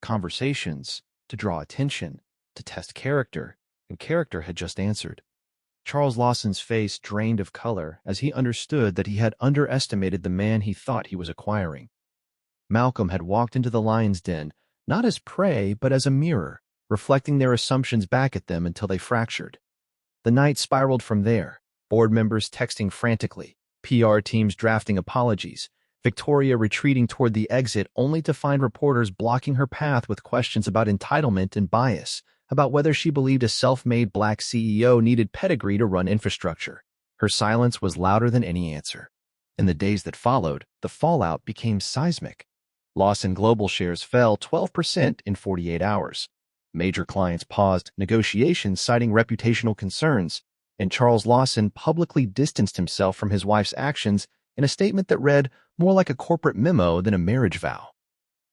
conversations, to draw attention, to test character, and character had just answered. Charles Lawson's face drained of color as he understood that he had underestimated the man he thought he was acquiring. Malcolm had walked into the lion's den, not as prey, but as a mirror, reflecting their assumptions back at them until they fractured. The night spiraled from there, board members texting frantically, PR teams drafting apologies, Victoria retreating toward the exit only to find reporters blocking her path with questions about entitlement and bias, about whether she believed a self-made black CEO needed pedigree to run infrastructure. Her silence was louder than any answer. In the days that followed, the fallout became seismic. Lawson Global shares fell 12% in 48 hours. Major clients paused negotiations citing reputational concerns, and Charles Lawson publicly distanced himself from his wife's actions in a statement that read more like a corporate memo than a marriage vow.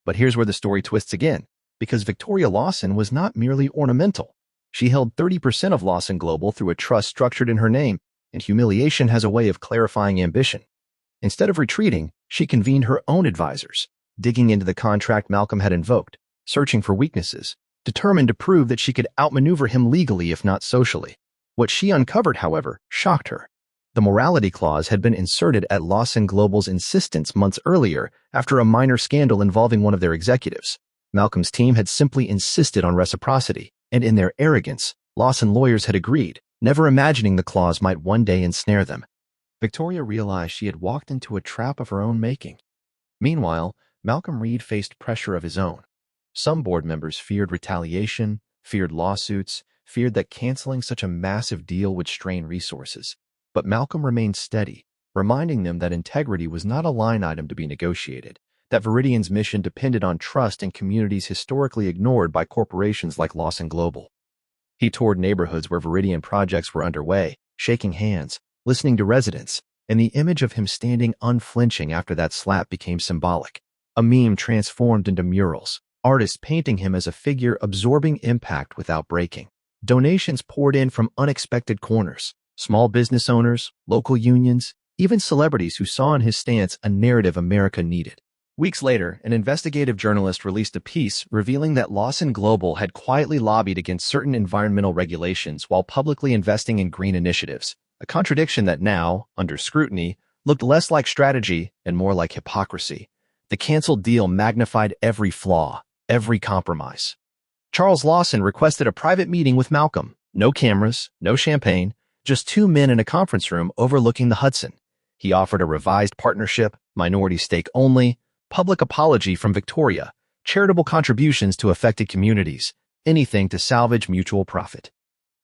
But here's where the story twists again, because Victoria Lawson was not merely ornamental. She held 30% of Lawson Global through a trust structured in her name, and humiliation has a way of clarifying ambition. Instead of retreating, she convened her own advisors, digging into the contract Malcolm had invoked, searching for weaknesses, determined to prove that she could outmaneuver him legally if not socially. What she uncovered, however, shocked her. The morality clause had been inserted at Lawson Global's insistence months earlier after a minor scandal involving one of their executives. Malcolm's team had simply insisted on reciprocity, and in their arrogance, Lawson lawyers had agreed, never imagining the clause might one day ensnare them. Victoria realized she had walked into a trap of her own making. Meanwhile, Malcolm Reed faced pressure of his own. Some board members feared retaliation, feared lawsuits, feared that canceling such a massive deal would strain resources. But Malcolm remained steady, reminding them that integrity was not a line item to be negotiated, that Viridian's mission depended on trust in communities historically ignored by corporations like Lawson Global. He toured neighborhoods where Viridian projects were underway, shaking hands, listening to residents, and the image of him standing unflinching after that slap became symbolic. A meme transformed into murals, artists painting him as a figure absorbing impact without breaking. Donations poured in from unexpected corners. Small business owners, local unions, even celebrities who saw in his stance a narrative America needed. Weeks later, an investigative journalist released a piece revealing that Lawson Global had quietly lobbied against certain environmental regulations while publicly investing in green initiatives, a contradiction that now, under scrutiny, looked less like strategy and more like hypocrisy. The canceled deal magnified every flaw, every compromise. Charles Lawson requested a private meeting with Malcolm. No cameras, no champagne, just two men in a conference room overlooking the Hudson. He offered a revised partnership, minority stake only, public apology from Victoria, charitable contributions to affected communities, anything to salvage mutual profit.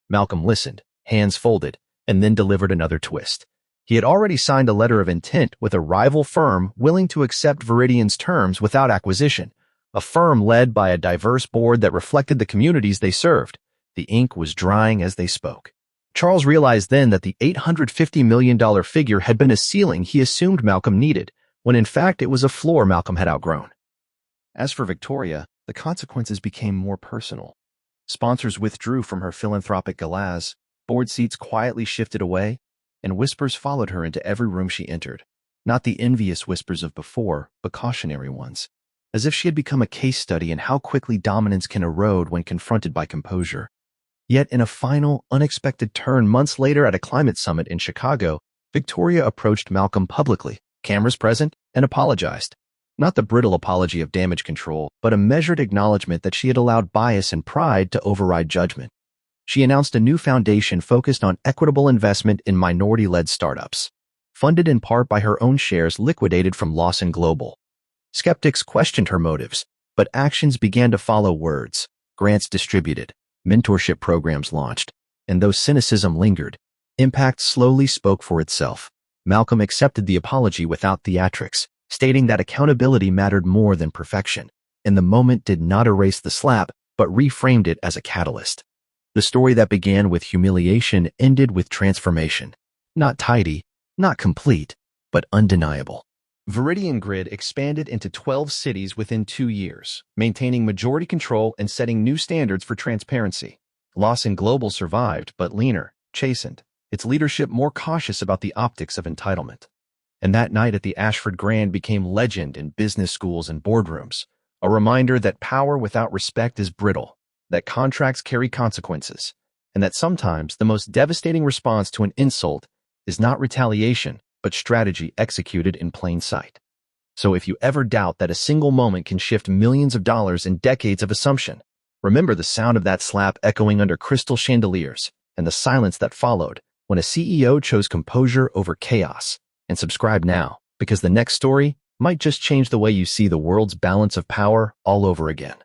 Malcolm listened, hands folded, and then delivered another twist. He had already signed a letter of intent with a rival firm willing to accept Viridian's terms without acquisition, a firm led by a diverse board that reflected the communities they served. The ink was drying as they spoke. Charles realized then that the $850 million figure had been a ceiling he assumed Malcolm needed, when in fact it was a floor Malcolm had outgrown. As for Victoria, the consequences became more personal. Sponsors withdrew from her philanthropic galas, board seats quietly shifted away, and whispers followed her into every room she entered. Not the envious whispers of before, but cautionary ones, as if she had become a case study in how quickly dominance can erode when confronted by composure. Yet in a final, unexpected turn months later at a climate summit in Chicago, Victoria approached Malcolm publicly, cameras present, and apologized. Not the brittle apology of damage control, but a measured acknowledgement that she had allowed bias and pride to override judgment. She announced a new foundation focused on equitable investment in minority-led startups, funded in part by her own shares liquidated from Lawson Global. Skeptics questioned her motives, but actions began to follow words, grants distributed, mentorship programs launched, and though cynicism lingered, impact slowly spoke for itself. Malcolm accepted the apology without theatrics, stating that accountability mattered more than perfection, and the moment did not erase the slap, but reframed it as a catalyst. The story that began with humiliation ended with transformation. Not tidy, not complete, but undeniable. Viridian Grid expanded into 12 cities within 2 years, maintaining majority control and setting new standards for transparency. Lawson Global survived, but leaner, chastened, its leadership more cautious about the optics of entitlement. And that night at the Ashford Grand became legend in business schools and boardrooms, A reminder that power without respect is brittle, that contracts carry consequences, and that sometimes the most devastating response to an insult is not retaliation, but strategy executed in plain sight. So if you ever doubt that a single moment can shift millions of dollars in decades of assumption, remember the sound of that slap echoing under crystal chandeliers and the silence that followed when a CEO chose composure over chaos. And subscribe now, because the next story might just change the way you see the world's balance of power all over again.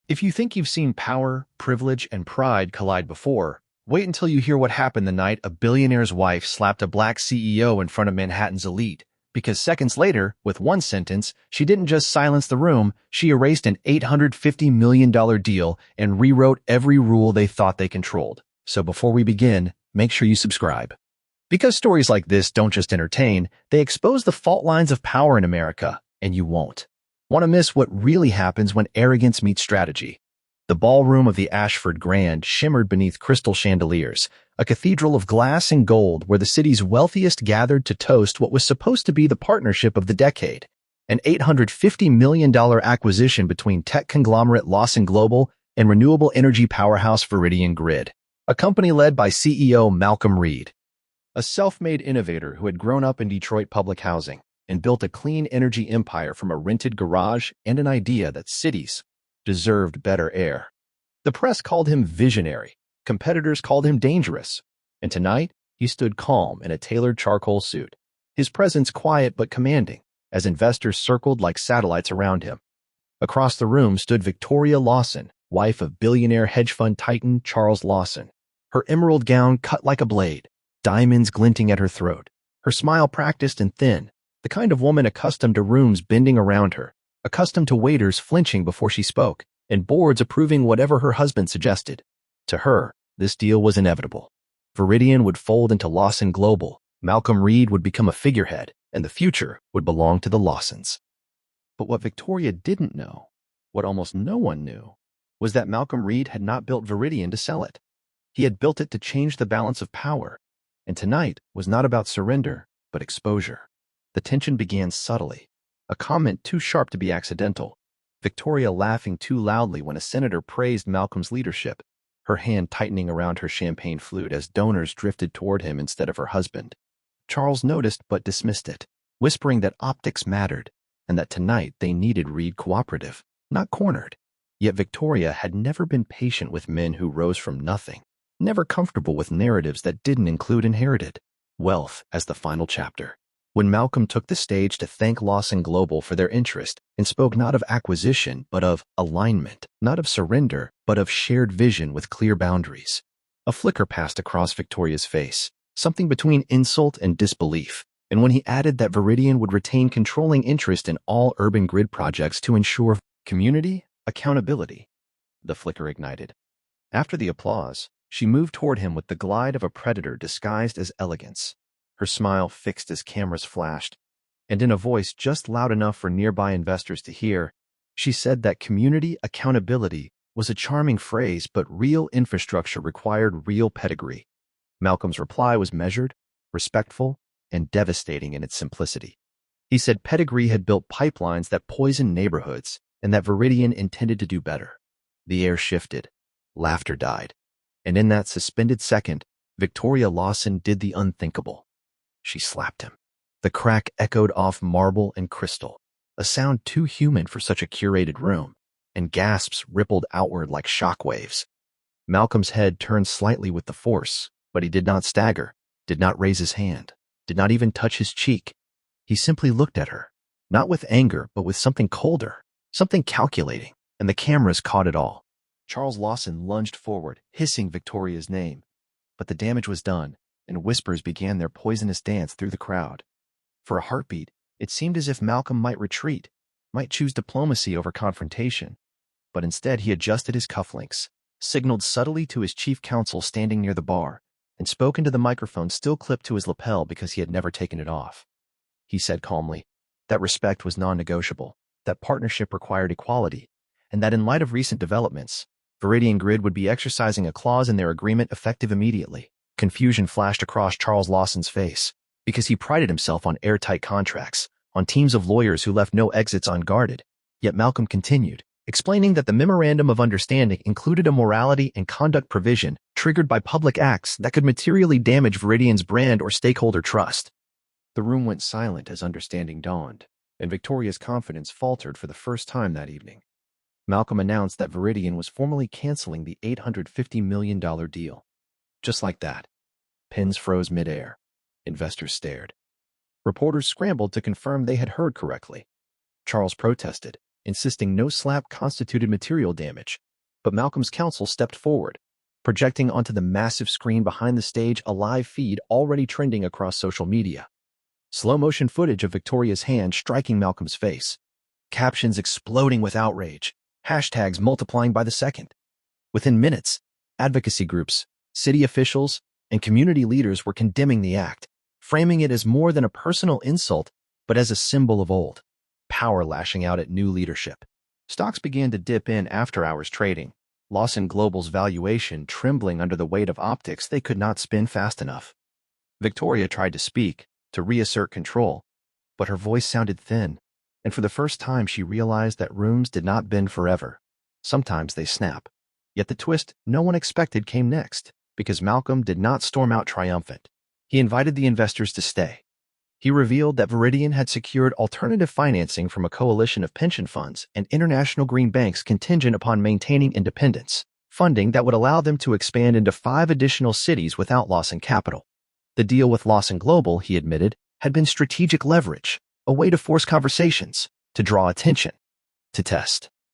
If you think you've seen power, privilege, and pride collide before, wait until you hear what happened the night a billionaire's wife slapped a black CEO in front of Manhattan's elite. Because seconds later, with one sentence, she didn't just silence the room, she erased an $850 million deal and rewrote every rule they thought they controlled. So before we begin, make sure you subscribe. Because stories like this don't just entertain, they expose the fault lines of power in America, and you won't want to miss what really happens when arrogance meets strategy. The ballroom of the Ashford Grand shimmered beneath crystal chandeliers, a cathedral of glass and gold where the city's wealthiest gathered to toast what was supposed to be the partnership of the decade, an $850 million acquisition between tech conglomerate Lawson Global and renewable energy powerhouse Viridian Grid, a company led by CEO Malcolm Reed, a self-made innovator who had grown up in Detroit public housing and built a clean energy empire from a rented garage and an idea that cities deserved better air. The press called him visionary, competitors called him dangerous, and tonight he stood calm in a tailored charcoal suit, his presence quiet but commanding, as investors circled like satellites around him. Across the room stood Victoria Lawson, wife of billionaire hedge fund titan Charles Lawson, her emerald gown cut like a blade, diamonds glinting at her throat, her smile practiced and thin, the kind of woman accustomed to rooms bending around her, accustomed to waiters flinching before she spoke, and boards approving whatever her husband suggested. To her, this deal was inevitable. Viridian would fold into Lawson Global, Malcolm Reed would become a figurehead, and the future would belong to the Lawsons. But what Victoria didn't know, what almost no one knew, was that Malcolm Reed had not built Viridian to sell it. He had built it to change the balance of power, and tonight was not about surrender, but exposure. The tension began subtly, a comment too sharp to be accidental, Victoria laughing too loudly when a senator praised Malcolm's leadership, her hand tightening around her champagne flute as donors drifted toward him instead of her husband. Charles noticed but dismissed it, whispering that optics mattered, and that tonight they needed Reed cooperative, not cornered. Yet Victoria had never been patient with men who rose from nothing, never comfortable with narratives that didn't include inherited wealth as the final chapter. When Malcolm took the stage to thank Lawson Global for their interest and spoke not of acquisition but of alignment, not of surrender but of shared vision with clear boundaries, a flicker passed across Victoria's face, something between insult and disbelief. And when he added that Viridian would retain controlling interest in all urban grid projects to ensure community accountability, the flicker ignited. After the applause, she moved toward him with the glide of a predator disguised as elegance, her smile fixed as cameras flashed, and in a voice just loud enough for nearby investors to hear, she said that community accountability was a charming phrase, but real infrastructure required real pedigree. Malcolm's reply was measured, respectful, and devastating in its simplicity. He said pedigree had built pipelines that poisoned neighborhoods, and that Viridian intended to do better. The air shifted, laughter died, and in that suspended second, Victoria Lawson did the unthinkable. She slapped him. The crack echoed off marble and crystal, a sound too human for such a curated room, and gasps rippled outward like shockwaves. Malcolm's head turned slightly with the force, but he did not stagger, did not raise his hand, did not even touch his cheek. He simply looked at her, not with anger, but with something colder, something calculating, and the cameras caught it all. Charles Lawson lunged forward, hissing Victoria's name, but the damage was done, and whispers began their poisonous dance through the crowd. For a heartbeat, it seemed as if Malcolm might retreat, might choose diplomacy over confrontation. But instead he adjusted his cufflinks, signaled subtly to his chief counsel standing near the bar, and spoke into the microphone still clipped to his lapel because he had never taken it off. He said calmly that respect was non-negotiable, that partnership required equality, and that in light of recent developments, Viridian Grid would be exercising a clause in their agreement effective immediately. Confusion flashed across Charles Lawson's face, because he prided himself on airtight contracts, on teams of lawyers who left no exits unguarded. Yet Malcolm continued, explaining that the Memorandum of Understanding included a morality and conduct provision triggered by public acts that could materially damage Viridian's brand or stakeholder trust. The room went silent as understanding dawned, and Victoria's confidence faltered for the first time that evening. Malcolm announced that Viridian was formally canceling the $850 million deal. Just like that. Pins froze midair. Investors stared. Reporters scrambled to confirm they had heard correctly. Charles protested, insisting no slap constituted material damage, but Malcolm's counsel stepped forward, projecting onto the massive screen behind the stage a live feed already trending across social media. Slow-motion footage of Victoria's hand striking Malcolm's face. Captions exploding with outrage. Hashtags multiplying by the second. Within minutes, advocacy groups, city officials, and community leaders were condemning the act, framing it as more than a personal insult, but as a symbol of old power lashing out at new leadership. Stocks began to dip in after-hours trading, Lawson Global's valuation trembling under the weight of optics they could not spin fast enough. Victoria tried to speak, to reassert control, but her voice sounded thin, and for the first time she realized that rooms did not bend forever. Sometimes they snap. Yet the twist no one expected came next, because Malcolm did not storm out triumphant. He invited the investors to stay. He revealed that Viridian had secured alternative financing from a coalition of pension funds and international green banks contingent upon maintaining independence, funding that would allow them to expand into 5 additional cities without Lawson capital. The deal with Lawson Global, he admitted, had been strategic leverage, a way to force conversations, to draw attention, to test